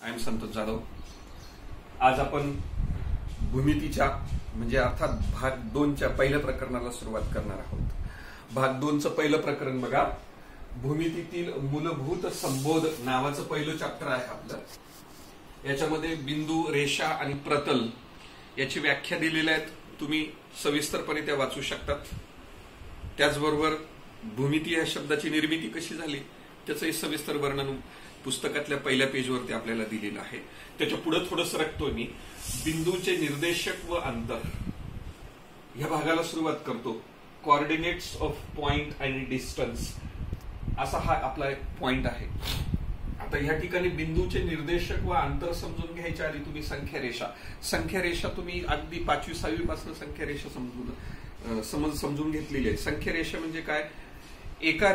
I am Santosh Jadhav. आज आपण भूमितीच्या म्हणजे अर्थात भाग 2च्या पहिल्या प्रकरणाला सुरुवात करणार आहोत। भाग 2चं पहिलं प्रकरण बघा, भूमितीतील मूलभूत संबोध नावाचं पहिलं चॅप्टर आहे आपलं। याच्यामध्ये बिंदू, रेषा आणि प्रतल याची व्याख्या दिलेल्या आहेत, तुम्ही सविस्तरपणे त्या वाचू शकतात। त्याचबरोबर भूमिती या शब्दाची निर्मिती कशी झाली त्याचंही सविस्तर वर्णन पुस्तकातल्या पहिल्या पेजवरती आपल्याला दिलेलं आहे। त्याच्या पुढे थोडं सरकतोय मी, बिंदूचे निर्देशक व अंतर या भागाला सुरुवात करतो। कोऑर्डिनेट्स ऑफ पॉइंट आणि डिस्टन्स असा हा आपला एक पॉइंट आहे। आता या ठिकाणी बिंदूचे निर्देशक व अंतर समजून घ्यायच्या आधी तुम्ही संख्या रेषा तुम्ही अगदी 5वी 6वी पासून संख्या रेषा समजून घेतलेली आहे। संख्या रेषा म्हणजे काय, एका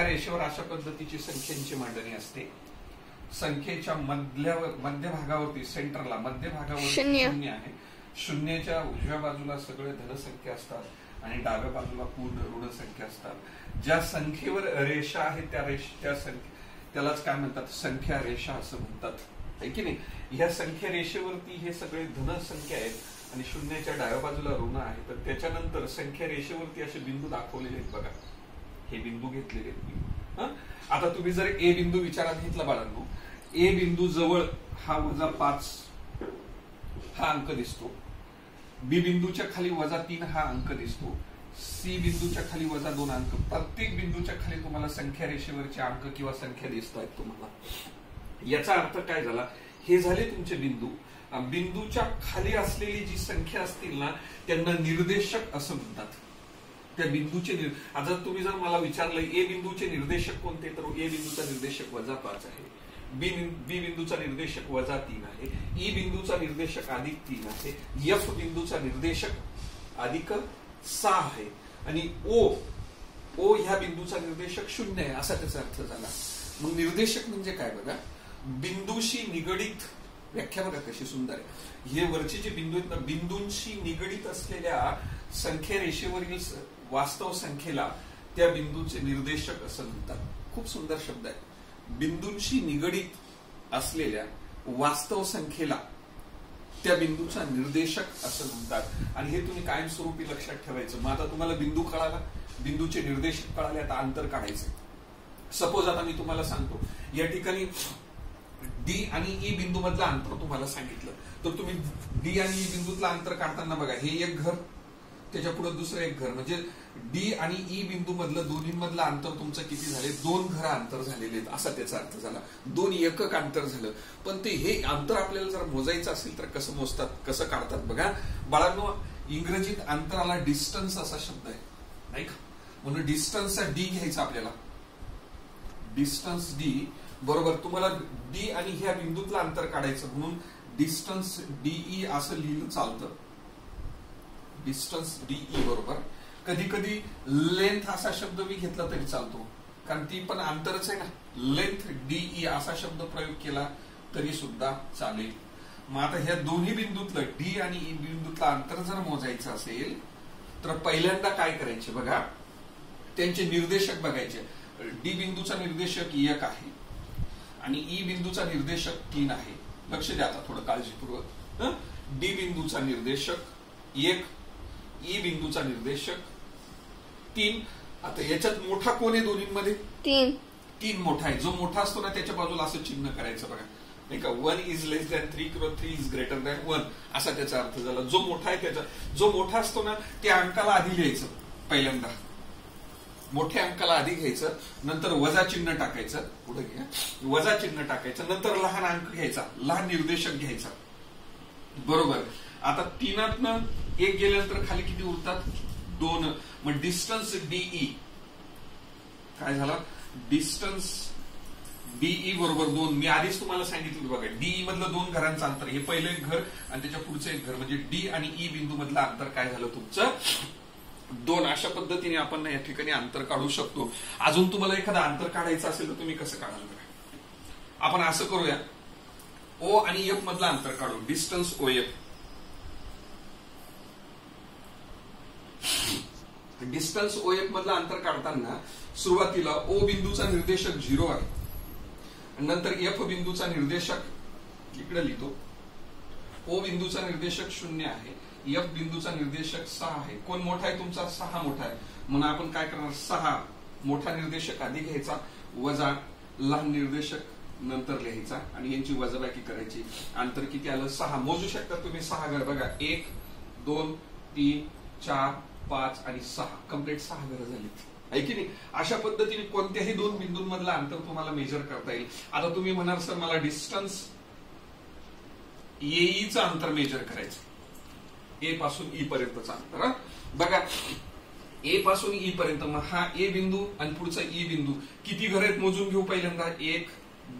रेषेवर अशा पद्धतीची संख्यांची मांडणी असते। संख्येच्या मध्य भागावरती सेंटरला मध्य भागावर शून्य आहे। शून्याच्या उजव्या बाजूला सगळे धनसंख्या असतात आणि डाव्या बाजूला पूर्ण ऋण संख्या असतात। ज्या संख्येवर रेषा आहे त्यालाच काय म्हणतात, संख्या रेषा असं म्हणतात, है की नाही। या संख्या रेषेवरती हे सगळे धनसंख्या आहेत आणि शून्याच्या डाव्या बाजूला ऋण आहे। तर त्याच्यानंतर संख्या रेषेवरती असे बिंदू दाखवलेले आहेत बघा, हे बिंदू घेतलेले आहेत। आता तुम्ही जर ए बिंदू विचारात घेतला बाळांनो, ए बिंदू जवळ हा -5 हा अंक दिसतो, बी बिंदूच्या खाली -3 हा अंक दिसतो, सी बिंदूच्या खाली -2 अंक। प्रत्येक बिंदूच्या खाली तुम्हाला संख्या रेषेवरचे अंक किंवा संख्या दिसत आहेत तुम्हाला। याचा अर्थ काय झाला, हे झाले तुमचे बिंदू। बिंदूच्या खाली असलेली जी संख्या असतील ना त्यांना निर्देशक असं म्हणतात। त्या बिंदूचे आता तुम्ही जर मला विचारलं ए बिंदूचे निर्देशक कोणते, तर ए बिंदूचा निर्देशक -5 आहे, बी बिंदूचा निर्देशक -3 आहे, ई बिंदूचा निर्देशक +3 आहे, एफ बिंदूचा निर्देशक +6 आहे आणि ओ ह्या बिंदूचा निर्देशक 0 आहे, असा त्याचा अर्थ झाला। मग निर्देशक म्हणजे काय बघा, बिंदूशी निगडीत व्याख्या बघा कशी सुंदर आहे। हे वरचे जे बिंदू आहेत ना, बिंदूंशी निगडीत असलेल्या संख्या रेषेवरील वास्तव संख्येला त्या बिंदूचे निर्देशक असं म्हणतात। खूप सुंदर शब्द आहे, बिंदूंशी निगडीत असलेल्या वास्तव संख्येला त्या बिंदूचा निर्देशक असं म्हणतात। आणि हे तुम्ही कायमस्वरूपी लक्षात ठेवायचं। मग आता तुम्हाला बिंदू कळाला, बिंदूचे निर्देशक कळाले, आता अंतर काढायचं। सपोज आता मी तुम्हाला सांगतो, या ठिकाणी डी आणि ई बिंदू मधलं अंतर तुम्हाला सांगितलं, तर तुम्ही डी आणि ई बिंदूतलं अंतर काढताना बघा, हे एक घर, त्याच्या पुढे दुसरं एक घर, म्हणजे डी आणि ई बिंदू मधलं दोन्हीमधलं अंतर तुमचं किती झाले, 2 घर अंतर झालेले आहेत, असा त्याचा अर्थ झाला। 2 एकक अंतर झालं। पण ते हे अंतर आपल्याला जर मोजायचं असेल तर कसं मोजतात, कसं काढतात बघा बाळांनो। इंग्रजीत अंतराला डिस्टन्स असा शब्द आहे, नाही का, म्हणून डिस्टन्सचा डी घ्यायचा आपल्याला, डिस्टन्स डी बरोबर। तुम्हाला डी आणि ह्या बिंदूतलं अंतर काढायचं म्हणून डिस्टन्स डीई असं लिहिलं चालतं, डिस्टन्स डीई बरोबर। कधी कधी लेंथ असा शब्द मी घेतला तरी चालतो, कारण ती पण अंतरच आहे ना, लेंथ डीई असा शब्द प्रयोग केला तरी सुद्धा चालेल। मग आता ह्या दोन्ही बिंदूतलं डी आणि ई बिंदूतलं अंतर जर मोजायचं असेल तर पहिल्यांदा काय करायचे बघा, त्यांचे निर्देशक बघायचे। डी बिंदूचा निर्देशक 1 आहे आणि ई बिंदूचा निर्देशक 3 आहे। लक्ष द्या आता थोडं काळजीपूर्वक। डी बिंदूचा निर्देशक 1, ई बिंदूचा निर्देशक 3। आता याच्यात मोठा कोण आहे दोन्हीमध्ये, 3 मोठा आहे। जो मोठा असतो ना त्याच्या बाजूला असं चिन्ह करायचं बघा, नाही का, 1 इज लेस दॅन 3 किंवा 3 इज ग्रेटर दॅन 1 असा त्याचा अर्थ झाला। जो मोठा आहे त्याचा, जो मोठा असतो ना त्या अंकाला आधी लिहायचं, पहिल्यांदा मोठ्या अंकाला आधी घ्यायचं, नंतर वजा चिन्ह टाकायचं, पुढे घ्या, वजा चिन्ह टाकायचं, नंतर लहान अंक घ्यायचा, लहान निर्देशक घ्यायचा, बरोबर। आता 3तनं 1 गेल्यानंतर खाली किती उरतात, 2। मग डिस्टन्स डीई काय झाला, डिस्टन्स डीई बरोबर 2। मी आधीच तुम्हाला सांगितलं बघा, डीई मधलं 2 घरांचं अंतर, हे पहिलं एक घर आणि त्याच्या पुढचं एक घर, म्हणजे डी आणि ई बिंदू मधलं अंतर काय झालं तुमचं, 2। अशा पद्धतीने आपण या ठिकाणी अंतर काढू शकतो। अजून तुम्हाला एखादं अंतर काढायचं असेल तर तुम्ही कसं काढाल बघा, आपण असं करूया, ओ आणि एफ मधलं अंतर काढू, distance O F. Distance O F मधलं अंतर काढताना सुरुवातीला ओ बिंदूचा निर्देशक 0 आहे नंतर एफ बिंदूचा निर्देशक इकडे लिहितो, ओ बिंदूचा निर्देशक 0 आहे, एफ बिंदूचा निर्देशक 6 आहे. कोण मोठा आहे तुमचा? 6 मोठा आहे. म्हणून आपण काय करणार? 6 मोठा निर्देशक आधी घ्यायचा, वजा लहान निर्देशक नंतर लिहायचा आणि यांची वजाबाकी करायची. अंतर किती आलं? 6. मोजू शकता तुम्ही 6 घर बघा, 1 2 3 4 5 आणि 6, कम्प्लीट 6 घरं झाली आहे की नाही. अशा पद्धतीने कोणत्याही दोन बिंदूंमधलं अंतर तुम्हाला मेजर करता येईल. आता तुम्ही म्हणाल सर मला डिस्टन्स एईचं अंतर मेजर करायचं, ए पासून ई पर्यंतचं अंतर. बघा ए पासून ई पर्यंत, मग हा ए बिंदू आणि पुढचा ई बिंदू किती घर आहेत मोजून घेऊ पहिल्यांदा. 1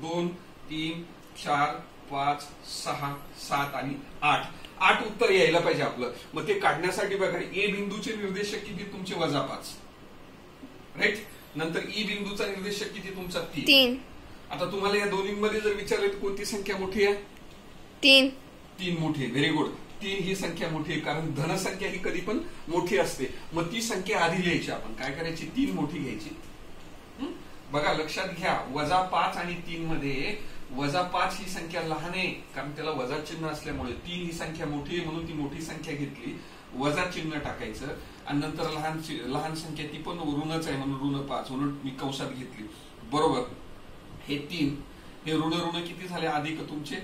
2 3 4 5 6 7 आणि 8 उत्तर यायला पाहिजे आपलं. मग ते काढण्यासाठी बघा ए बिंदूचे निर्देशक किती तुमचे? -5, राईट. नंतर ई बिंदूचा निर्देशक किती तुमचा? 3. आता तुम्हाला या दोन्हीमध्ये जर विचारले तर कोणती संख्या मोठी आहे? 3 मोठी आहे. Very good. 3 ही संख्या मोठी आहे, कारण धनसंख्या ही कधी पण मोठी असते. मग ती संख्या आधी लिहायची. आपण काय करायची? 3 मोठी घ्यायची. बघा लक्षात घ्या, -5 आणि 3 मध्ये -5 ही संख्या लहान आहे, कारण त्याला वजा चिन्ह असल्यामुळे. 3 ही संख्या मोठी आहे म्हणून ती मोठी संख्या घेतली, वजा चिन्ह टाकायचं आणि नंतर लहान संख्या ती पण ऋणच आहे म्हणून -5 म्हणून मी कंसात घेतली. बरोबर. हे 3 हे ऋण किती झाले? अधिक तुमचे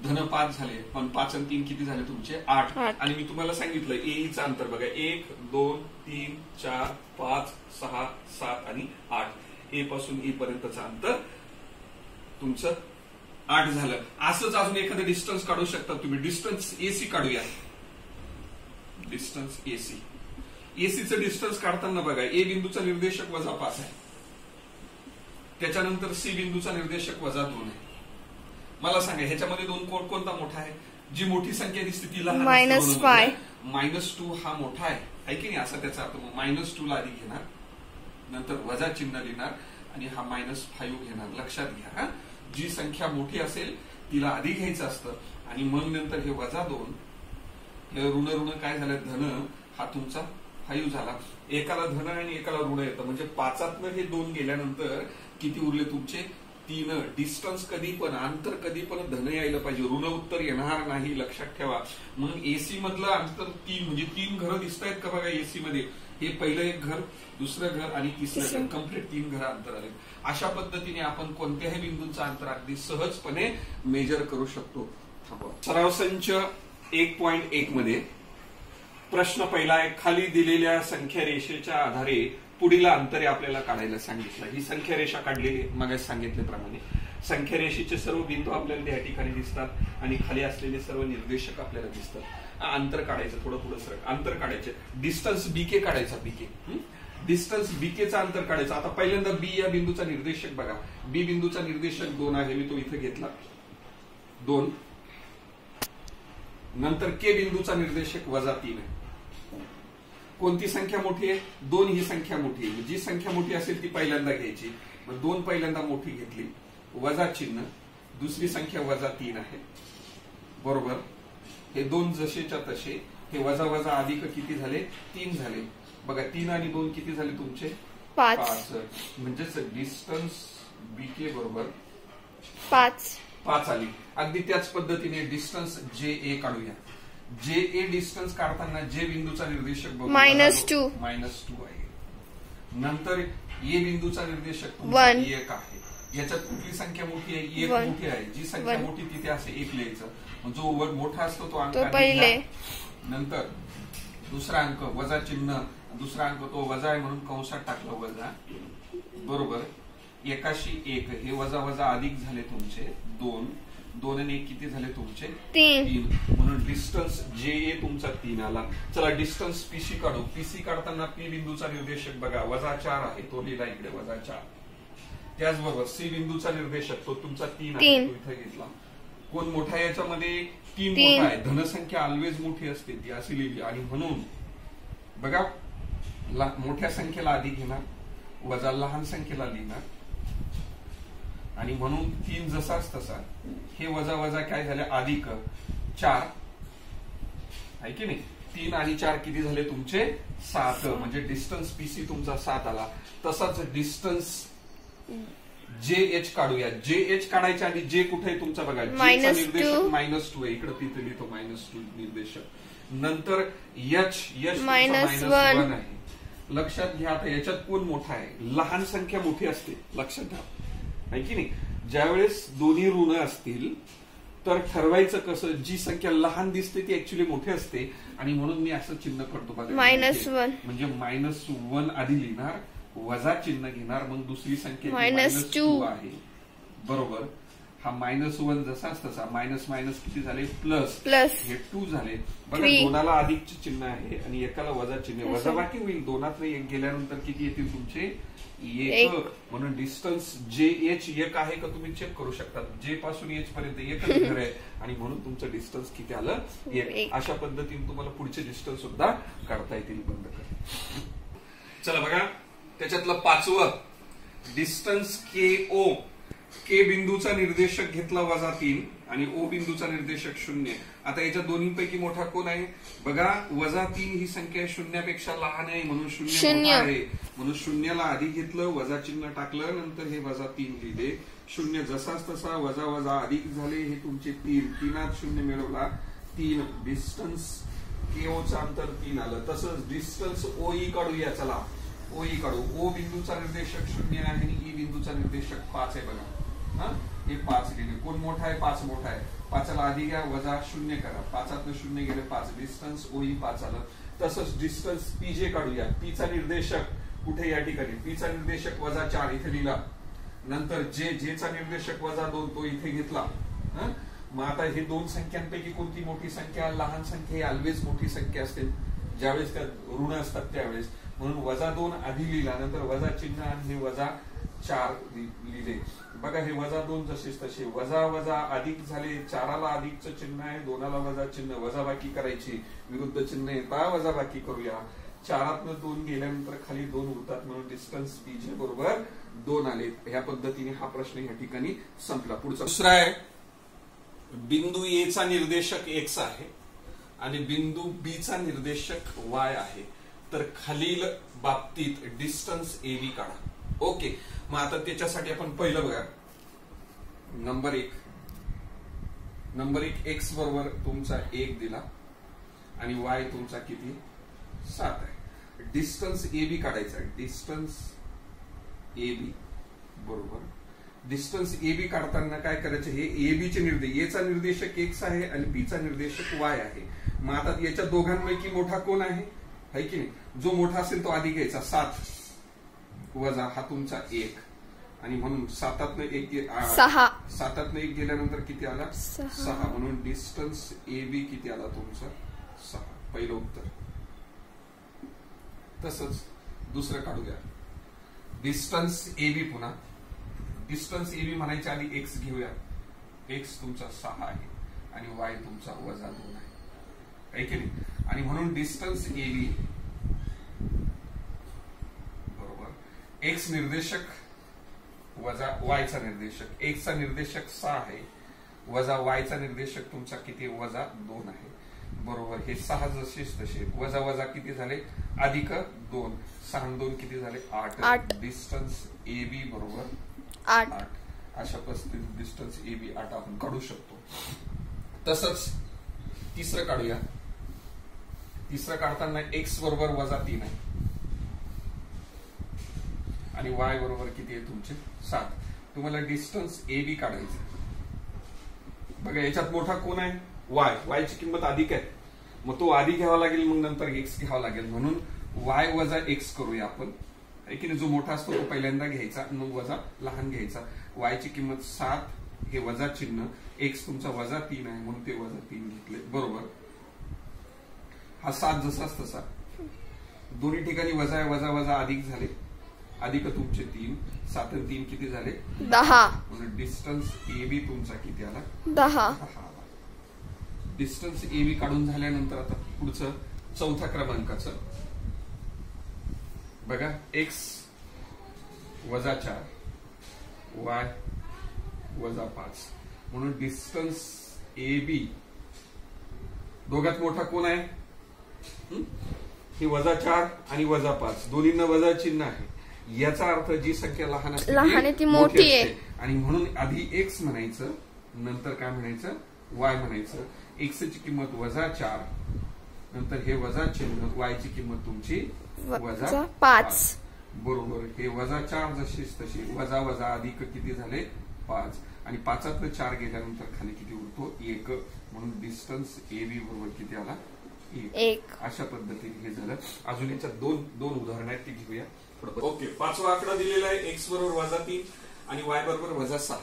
धन 5 झाले, पण 5 आणि 3 किती झाले तुमचे? 8. आणि मी तुम्हाला सांगितलं एईचं अंतर बघा, 1 2 3 4 5 6 7 आणि 8. ए पासून ई पर्यंतचं अंतर तुमचं 8 झालं. असंच अजून एखादं डिस्टन्स काढू शकता तुम्ही. डिस्टन्स एसी काढूया. डिस्टन्स एसी, एसीचं डिस्टन्स काढताना बघा, ए बिंदूचा निर्देशक -5 आहे, त्याच्यानंतर सी बिंदूचा निर्देशक -2 आहे. मला सांगा ह्याच्यामध्ये दोन कोणता मोठा आहे? जी मोठी संख्या दिसते ती लहान. -2 हा मोठा आहे की नाही, असा त्याचा अर्थ. -2 ला आधी घेणार, नंतर वजा चिन्ह लिहिणार आणि हा -5 घेणार. लक्षात घ्या, जी संख्या मोठी असेल तिला आधी घ्यायचं असतं आणि मग नंतर हे -2 हे ऋण काय झालं? धन हा तुमचा 5 झाला. एकाला धन आणि एकाला ऋण येतं, म्हणजे 5तनं हे 2 गेल्यानंतर किती उरले तुमचे? 3. डिस्टन्स कधी पण, अंतर कधी पण धन यायला पाहिजे, ऋण उत्तर येणार नाही, लक्षात ठेवा. म्हणून एसी मधलं अंतर 3, म्हणजे 3 घरं दिसत आहेत का बघा एसी मध्ये. हे पहिलं एक घर, दुसरं घर आणि तिसरं घर, कम्प्लीट 3 घरं अंतर आले. अशा पद्धतीने आपण कोणत्याही बिंदूंचं अंतर अगदी सहजपणे मेजर करू शकतो. सराव संच 1.1 मध्ये प्रश्न पहिला आहे, खाली दिलेल्या संख्या रेषेच्या आधारे पुढील अंतरे आपल्याला काढायला सांगितलं. ही संख्या रेषा काढलेली मग सांगितल्याप्रमाणे संख्या रेषेचे सर्व बिंदू आपल्याला त्या ठिकाणी दिसतात आणि खाली असलेले सर्व निर्देशक आपल्याला दिसतात. अंतर काढायचं, थोडं पुढे सरळ अंतर काढायचे. डिस्टन्स बीके काढायचा, बीके डिस्टन्स बीकेचा अंतर काढायचं. आता पहिल्यांदा बी या बिंदूचा निर्देशक बघा, बी बिंदूचा निर्देशक 2 आहे, मी तो इथे घेतला 2. नंतर के बिंदूचा निर्देशक -3 आहे. कोणती संख्या मोठी आहे? 2 ही संख्या मोठी आहे. जी संख्या मोठी असेल ती पहिल्यांदा घ्यायची. मग 2 पहिल्यांदा मोठी घेतली, वजा चिन्ह, दुसरी संख्या -3 आहे. बरोबर. हे 2 जसेच्या तसे, हे वजा वजा अधिक किती झाले? 3 झाले. बघा 3 आणि 2 किती झाले तुमचे? 5. म्हणजेच डिस्टन्स बीके बरोबर 5 आली. अगदी त्याच पद्धतीने डिस्टन्स जे ए काढूया. जे ए डिस्टन्स काढताना जे बिंदूचा निर्देशक -2 आहे. नंतर ए बिंदूचा निर्देशक 1 आहे. याच्यात कुठली संख्या मोठी आहे? 1 मोठी आहे. जी संख्या मोठी तिथे असे 1 लिहायचं. जो मोठा असतो तो अंक पहिले, नंतर दुसरा अंक वजा चिन्ह, दुसरा अंक तो वजा आहे म्हणून कंसात टाकला वजा. बरोबर. 1 हे वजा वजा अधिक झाले तुमचे 2. 2 आणि 1 किती झाले तुमचे? 3. म्हणून डिस्टन्स जे ए तुमचा 3 आला. चला डिस्टन्स पीसी काढू. पीसी काढताना पी बिंदूचा निर्देशक बघा -4 आहे, तो लिहिला इकडे -4. त्याचबरोबर सी बिंदूचा निर्देशक तो तुमचा 3 आहे, तो इथे घेतला. कोण मोठा याच्यामध्ये? 3 मोठा आहे. धनसंख्या ऑलवेज मोठी असते, ती अशी लिहिली. आणि म्हणून बघा मोठ्या संख्येला आधी घेणार, वजा लहान संख्येला लिहिणार आणि म्हणून 3 जसाच तसा. हे वजा वजा काय झाले? अधिक 4 आहे की नाही. 3 आणि 4 किती झाले तुमचे? 7. म्हणजे डिस्टन्स पीसी तुमचा 7 आला. तसाच डिस्टन्स जे एच काढूया. जे एच काढायच्या आधी जे कुठे आहे तुमचा बघा, जेचा निर्देशक -2 आहे, इकडे तिथे लिहितो -2 निर्देशक. नंतर एच -1 आहे. लक्षात घ्या, आता याच्यात कोण मोठा आहे? लहान संख्या मोठी असते, लक्षात घ्या, आहे की नाही. ज्यावेळेस दोन्ही ऋण असतील तर ठरवायचं कसं, जी संख्या लहान दिसते ती ऍक्च्युली मोठी असते, आणि म्हणून मी असं चिन्ह करतो बघा, -1 म्हणजे -1 आधी लिहिणार, वजा चिन्ह घेणार, मग दुसरी संख्या -2 आहे, बरोबर. हा -1 जसा तसा, मायनस मायनस किती झाले, प्लस, हे 2 झाले बघा. दोनाला अधिकचे चिन्ह आहे आणि एकाला वजा चिन्ह, वजा बाकी होईल. दोनात एक गेल्यानंतर किती येतील तुमचे, 1. म्हणून डिस्टन्स जे एच 1 आहे का तुम्ही चेक करू शकता. जे पासून एच पर्यंत एकच घर आहे, आणि म्हणून तुमचं डिस्टन्स किती आलं, 1. अशा पद्धतीने तुम्हाला पुढचे डिस्टन्स सुद्धा काढता येतील. बंद कर. चला बघा, त्याच्यातलं 5वं डिस्टन्स KO. के बिंदूचा निर्देशक घेतला -3 आणि ओ बिंदूचा निर्देशक 0. आता याच्या दोन्हीपैकी मोठा कोण आहे बघा, -3 ही संख्या 0पेक्षा लहान आहे, म्हणून 0 मोठा आहे, म्हणून 0ला आधी घेतलं, वजा चिन्ह टाकलं, नंतर हे -3 लिहिले. 0 जसाच तसा, वजा वजा अधिक झाले, हे तुमचे 3. 3त 0 मिळवला, 3. डिस्टन्स केओचं अंतर 3 आलं. तसंच डिस्टन्स OE काढूया. चला OE काढू. ओ बिंदूचा निर्देशक 0 आहे आणि ई बिंदूचा निर्देशक 5 आहे बघा. हे 5 लिहिले. कोण मोठा आहे? 5 मोठा आहे. 5ला आधी घ्या, वजा 0 करा, 5त 0 गेले, 5. डिस्टन्स OE 5 आलं. तसंच डिस्टन्स PJ काढूया. पी चा निर्देशक कुठे, या ठिकाणी पी चा निर्देशक -4 इथे लिहिला. नंतर जे चा निर्देशक -2 तो इथे घेतला. मग आता हे दोन संख्यांपैकी कोणती मोठी संख्या? लहान संख्या ऑलवेज मोठी संख्या असते ज्यावेळेस त्या ऋण असतात त्यावेळेस, म्हणून -2 आधी लिहिला, नंतर वजा चिन्ह आणि हे -4 लिहिले. बघा, हे -2 जसेच तसे, वजा वजा अधिक झाले, 4ला अधिकचं चिन्ह आहे, 2ला वजा चिन्ह, वजा बाकी करायची, विरुद्ध चिन्ह येता वजा बाकी करूया. 4तनं 2 गेल्यानंतर खाली 2 उरतात, म्हणून डिस्टन्स PJ बरोबर 2 आले. ह्या पद्धतीने हा प्रश्न या ठिकाणी संपला. पुढचा दुसरा आहे, बिंदू A चा निर्देशक X आहे आणि बिंदू B चा निर्देशक Y आहे, तर खालील बाबतीत डिस्टन्स AB काढा. ओके, मग आता त्याच्यासाठी आपण पहिलं बघा, नंबर 1 X बरोबर तुमचा 1 दिला आणि Y तुमचा किती, 7 आहे. डिस्टन्स AB काढायचा. डिस्टन्स AB बरोबर, डिस्टन्स AB काढताना काय करायचं, हे AB चे निर्देशक, A चा निर्देशक X आहे आणि B चा निर्देशक Y आहे. मग आता याच्या दोघांपैकी मोठा कोण आहे की नाही? जो मोठा असेल तो आधी घ्यायचा. 7 वजा हा तुमचा 1, आणि म्हणून 7तनं 1 गेल्यानंतर किती आला, 6. म्हणून डिस्टन्स AB किती आला तुमचा, 6. पहिलं उत्तर. तसंच दुसरं काढू द्या. डिस्टन्स AB, पुन्हा डिस्टन्स AB म्हणायच्या आधी X घेऊया. X तुमचा 6 आहे आणि Y तुमचा -2 आहे की नाही? आणि म्हणून डिस्टन्स AB बरोबर X निर्देशक वजा Y चा निर्देशक. X चा निर्देशक 6 आहे, वजा Y चा निर्देशक तुमचा किती, -2 आहे, बरोबर. हे 6 जसेच तसे, वजा वजा किती झाले, अधिक 2, 6 2 किती झाले, 8. डिस्टन्स AB बरोबर 8. अशा परिस्थितीत डिस्टन्स AB 8 आपण काढू शकतो. तसंच तिसरं काढूया. तिसरं काढताना X बरोबर -3 आहे आणि Y बरोबर किती आहे तुमचे, 7. तुम्हाला डिस्टन्स AB काढायचं. बघा, याच्यात मोठा कोण आहे, Y ची किंमत अधिक आहे, मग तो आधी घ्यावा लागेल, मग नंतर X घ्यावा लागेल, म्हणून Y वजा X करूया आपण, आहे की नाही? जो मोठा असतो तो पहिल्यांदा घ्यायचा, मग वजा लहान घ्यायचा. Y ची किंमत 7, हे वजा चिन्ह, X तुमचा -3 आहे म्हणून ते -3 घेतले, बरोबर. हा 7 जसाच तसा, दोन्ही ठिकाणी वजा आहे, वजा वजा अधिक झाले, अधिक तुमचे 3, 7 आणि 3 किती झाले, 10. म्हणून डिस्टन्स AB तुमचा किती आला, 10. डिस्टन्स AB काढून झाल्यानंतर आता पुढचं चौथ्या क्रमांकाचं बघा, X -4, Y -5, म्हणून डिस्टन्स AB दोघात मोठा कोण आहे, हे -4 आणि -5, दोन्हींना वजा चिन्ह आहे. याचा अर्थ जी संख्या लहान असते लहान आहे ती मोठी आहे. आणि म्हणून आधी एक्स म्हणायचं, नंतर काय म्हणायचं, वाय म्हणायचं. एक्सची किंमत -4, नंतर हे वजा चिन्ह, वायची किंमत तुमची -5. बरोबर. हे -4 जशीच तशी, वजा वजा अधिक किती झाले 5, आणि 5तलं 4 गेल्यानंतर खाली किती उरतो 1. म्हणून डिस्टन्स AB बरोबर किती आला 1. अशा पद्धतीने हे झालं. अजून याच्यात दोन उदाहरणं आहेत, ती घेऊया. ओके, 5वा आकडा दिलेला आहे एक्स बरोबर -3 आणि वाय बरोबर -6.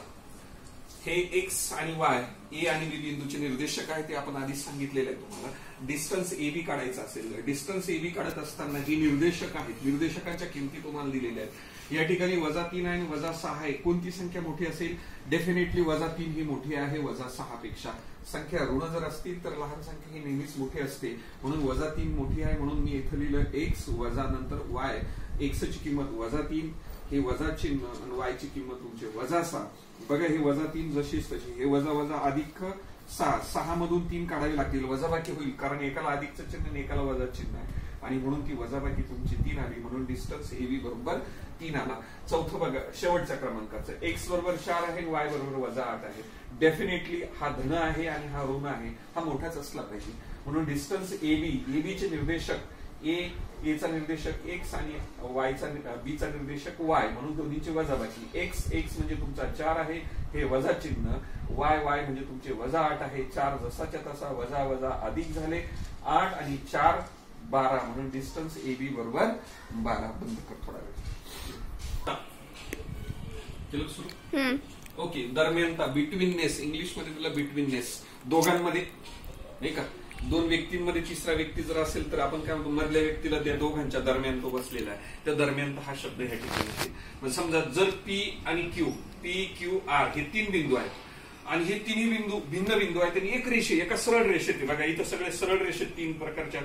हे एक्स आणि वाय, ए आणि बी बिंदूचे निर्देशक आहे, ते आपण आधीच सांगितलेले आहे तुम्हाला. डिस्टन्स AB काढायचा असेल, डिस्टन्स AB काढत असताना जी निर्देशक आहेत, निर्देशकांच्या किमती तुम्हाला दिलेल्या आहेत. या ठिकाणी -3 आहे आणि -6 आहे. कोणती संख्या मोठी असेल? डेफिनेटली -3 ही मोठी आहे -6 पेक्षा. संख्या ऋण जर असतील तर लहान संख्या ही नेहमीच मोठी असते, म्हणून -3 मोठी आहे. म्हणून मी इथं लिहिलं एक्स वजा नंतर वाय. एक्सची किंमत -3, हे वजा चिन्ह, आणि वायची किंमत तुमची -6. बघा, हे -3 जशीच तशी, हे वजा वजा अधिक 6, 6 मधून 3 काढावे लागतील, वजाबाकी होईल, कारण एकाला अधिकचं चिन्ह आणि एकाला वजा चिन्ह आहे, आणि म्हणून ती वजाबाकी तुमची 3 आली. म्हणून डिस्टन्स AB बरोबर 3 आला. चौथं बघा, शेवटच्या क्रमांकाचं. एक्स बरोबर 4 आहे, वाय बरोबर -8 आहे. डेफिनेटली हा धन आहे आणि हा ऋण आहे, हा मोठाच असला पाहिजे. म्हणून डिस्टन्स AB चे निर्देशक एचा निर्देशक एक्स आणि वायचा बीचा निर्देशक वाय, म्हणून दोन्हीची वजाबाकी. एक्स म्हणजे तुमचा 4 आहे, हे वजा चिन्ह. वाय म्हणजे तुमचे -8 आहे. 4 जसाच्या तसा वजा वजा अधिक झाले. 8 आणि 4 12, म्हणून डिस्टन्स AB बरोबर 12. बंद कर थोडा वेळ. केलं सुरू? ओके. दरम्यानता, बिटवीननेस, इंग्लिश मध्ये तुला बिटवीननेस, दोघांमध्ये नाही का, दोन व्यक्तींमध्ये तिसरा व्यक्ती जर असेल तर आपण काय म्हणतो, मधल्या व्यक्तीला त्या दोघांच्या दरम्यान तो बसलेला आहे, त्या दरम्यान हा शब्द ह्या ठिकाणी आहे. समजा जर P आणि Q, PQR हे 3 बिंदू आहेत आणि हे तिन्ही बिंदू भिन्न बिंदू आहेत, आणि एका सरळ रेषेत, बघा इथं सगळे सरळ रेषेत 3 प्रकारच्या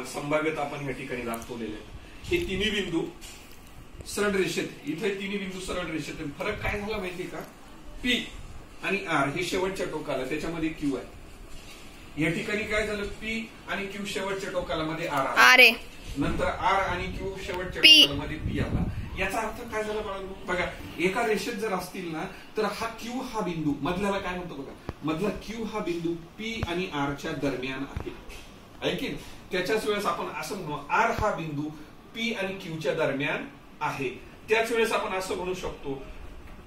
संभाव्यता आपण ह्या ठिकाणी दाखवलेल्या आहेत. हे तिन्ही बिंदू सरळ रेषेत, इथे तिन्ही बिंदू सरळ रेषेत. फरक काय झाला माहितीये का? P आणि R हे शेवटच्या टोकाला, त्याच्यामध्ये Q आहे. या ठिकाणी काय झालं, P आणि Q शेवटच्या टोकाला मध्ये R आहे, नंतर R आणि Q शेवटच्या टोकाला मध्ये P आला. याचा अर्थ काय झाला बाळांनो? बघा, एका रेषेत जर असतील ना तर हा Q हा बिंदू मधल्याला काय म्हणतो बघा, मधला Q हा बिंदू P आणि R च्या दरम्यान आहे की. त्याच्याच वेळेस आपण असं म्हणू, R हा बिंदू P आणि Q च्या दरम्यान आहे. त्याच वेळेस आपण असं म्हणू शकतो,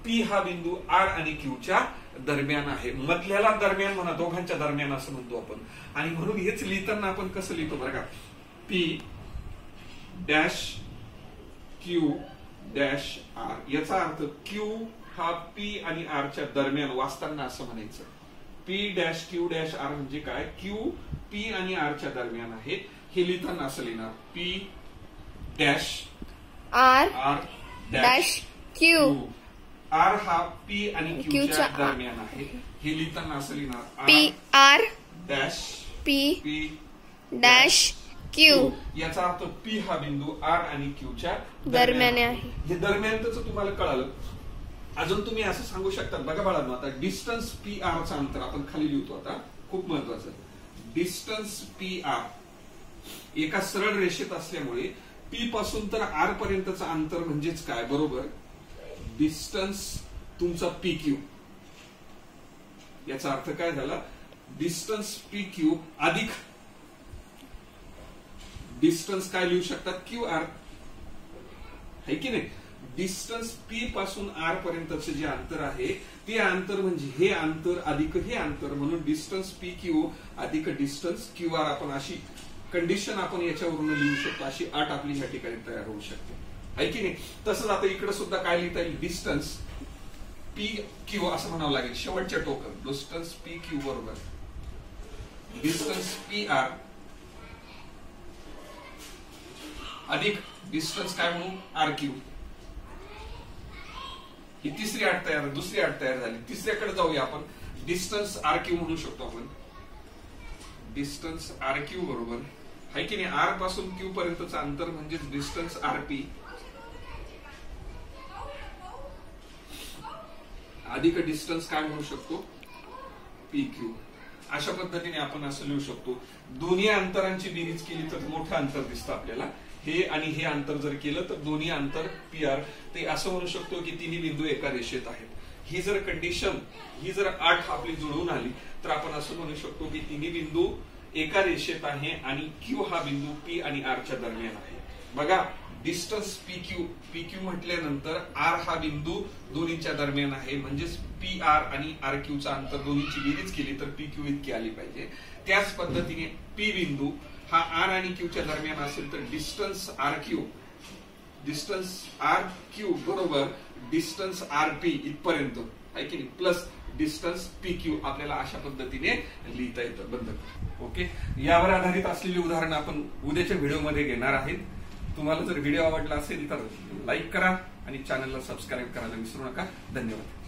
P हा बिंदू R आणि Q च्या दरम्यान आहे. मधल्याला दरम्यान म्हणा, दोघांच्या दरम्यान असं म्हणतो आपण. आणि म्हणून हेच लिहिताना आपण कसं लिहितो बघा, P dash Q dash R. याचा अर्थ Q हा P आणि R च्या दरम्यान वाचताना असं म्हणायचं. P dash Q dash R म्हणजे काय, Q P आणि R च्या दरम्यान आहे. हे लिहिताना असं लिहिणार, P dash R dash Q. R हा P आणि Q च्या दरम्यान आहे. हे लिहिताना असं लिहिणार, P R dash P dash Q. याचा अर्थ P हा बिंदू R आणि Q च्या दरम्यान आहे. हे दरम्यानच तुम्हाला कळालं. अजून तुम्ही असं सांगू शकता, बघा बाळांनो, आता डिस्टन्स PR चं अंतर आपण खाली लिहितो. आता खूप महत्वाचं, डिस्टन्स PR एका सरळ रेषेत असल्यामुळे P पासून तर R पर्यंतचं अंतर म्हणजेच काय, बरोबर, डिस्टन्स तुमचा PQ. याचा अर्थ काय झाला, डिस्टन्स PQ अधिक डिस्टन्स काय लिहू शकतात, QR है की नाही. डिस्टन्स P पासून R पर्यंतचं जे अंतर आहे ते अंतर म्हणजे हे अंतर अधिक हे अंतर, म्हणून डिस्टन्स PQ अधिक डिस्टन्स QR. आपण अशी कंडिशन आपण याच्यावरून लिहू शकतो, अशी अट आपली या ठिकाणी तयार होऊ शकते, आहे की नाही. तसंच आता इकडे सुद्धा काय लिहिता येईल, डिस्टन्स PQ असं म्हणावं लागेल शेवटच्या टोकन. डिस्टन्स PQ बरोबर डिस्टन्स PR अधिक डिस्टन्स काय म्हणू, RQ. ही तिसरी अट तयार, दुसरी अट तयार झाली. तिसऱ्याकडे जाऊया आपण. डिस्टन्स RQ म्हणू शकतो आपण. डिस्टन्स RQ बरोबर आहे की नाही, R पासून Q पर्यंतचं अंतर म्हणजे डिस्टन्स RP अधिक डिस्टन्स काय म्हणू शकतो, PQ. अशा पद्धतीने आपण असं लिहू शकतो. दोन्ही अंतरांची बेरीज केली तर मोठं अंतर दिसतं आपल्याला. हे आणि हे अंतर जर केलं तर दोन्ही अंतर पी आर, ते असं म्हणू शकतो की तिन्ही बिंदू एका रेषेत आहेत. ही जर कंडिशन, ही जर 8 आपली जुळून आली तर आपण असं म्हणू शकतो की तिन्ही बिंदू एका रेषेत आहे आणि क्यू हा बिंदू पी आणि आर च्या दरम्यान आहे. बघा, डिस्टन्स पीक्यू म्हटल्यानंतर आर हा बिंदू दोन्हीच्या दरम्यान आहे, म्हणजेच पी आर आणि आर क्यू चा अंतर दोन्हीची बेरीज केली तर पी क्यू इतकी आली पाहिजे. त्याच पद्धतीने पी बिंदू हा आर आणि क्यू च्या दरम्यान असेल तर डिस्टन्स आर क्यू बरोबर डिस्टन्स आर पी इथपर्यंत आहे की नाही, प्लस डिस्टन्स पी क्यू आपल्याला अशा पद्धतीने लिहिता येतं. बंद. ओके, यावर आधारित असलेली उदाहरणं आपण उद्याच्या व्हिडिओमध्ये घेणार आहेत. तुम्हाला जर व्हिडिओ आवडला असेल तर लाईक करा आणि चॅनलला सबस्क्राईब करायला विसरू नका. धन्यवाद.